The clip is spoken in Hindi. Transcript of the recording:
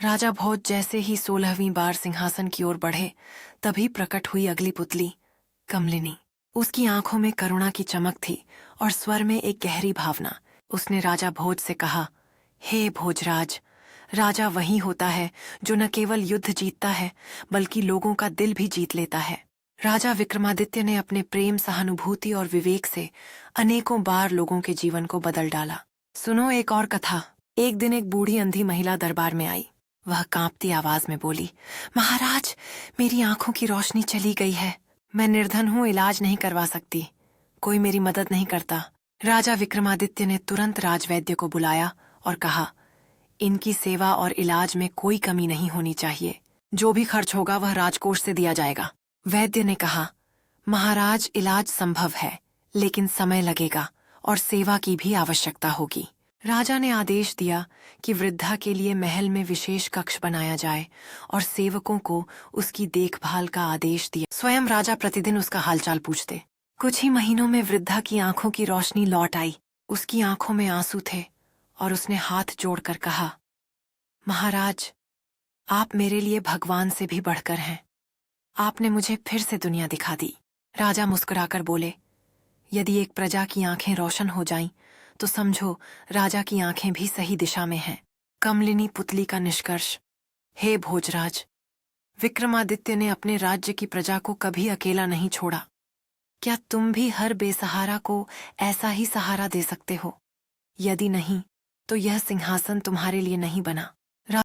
राजा भोज जैसे ही 16वीं बार सिंहासन की ओर बढ़े, तभी प्रकट हुई अगली पुतली, कमलिनी। उसकी आंखों में करुणा की चमक थी और स्वर में एक गहरी भावना। उसने राजा भोज से कहा, हे भोजराज, राजा वही होता है जो न केवल युद्ध जीतता है बल्कि लोगों का दिल भी जीत लेता है। राजा विक्रमादित्य ने अपने प्रेम, सहानुभूति और विवेक से अनेकों बार लोगों के जीवन को बदल डाला। सुनो एक और कथा। एक दिन एक बूढ़ी अंधी महिला दरबार में आई। वह कांपती आवाज में बोली, महाराज, मेरी आंखों की रोशनी चली गई है। मैं निर्धन हूँ, इलाज नहीं करवा सकती। कोई मेरी मदद नहीं करता। राजा विक्रमादित्य ने तुरंत राजवैद्य को बुलाया और कहा, इनकी सेवा और इलाज में कोई कमी नहीं होनी चाहिए। जो भी खर्च होगा वह राजकोष से दिया जाएगा। वैद्य ने कहा, महाराज, इलाज संभव है, लेकिन समय लगेगा और सेवा की भी आवश्यकता होगी। राजा ने आदेश दिया कि वृद्धा के लिए महल में विशेष कक्ष बनाया जाए और सेवकों को उसकी देखभाल का आदेश दिया। स्वयं राजा प्रतिदिन उसका हालचाल पूछते। कुछ ही महीनों में वृद्धा की आंखों की रोशनी लौट आई। उसकी आंखों में आंसू थे और उसने हाथ जोड़कर कहा, महाराज, आप मेरे लिए भगवान से भी बढ़कर हैं। आपने मुझे फिर से दुनिया दिखा दी। राजा मुस्कुराकर बोले, यदि एक प्रजा की आंखें रोशन हो जाईं, तो समझो राजा की आंखें भी सही दिशा में हैं। कमलिनी पुतली का निष्कर्ष। हे भोजराज, विक्रमादित्य ने अपने राज्य की प्रजा को कभी अकेला नहीं छोड़ा। क्या तुम भी हर बेसहारा को ऐसा ही सहारा दे सकते हो? यदि नहीं, तो यह सिंहासन तुम्हारे लिए नहीं बना।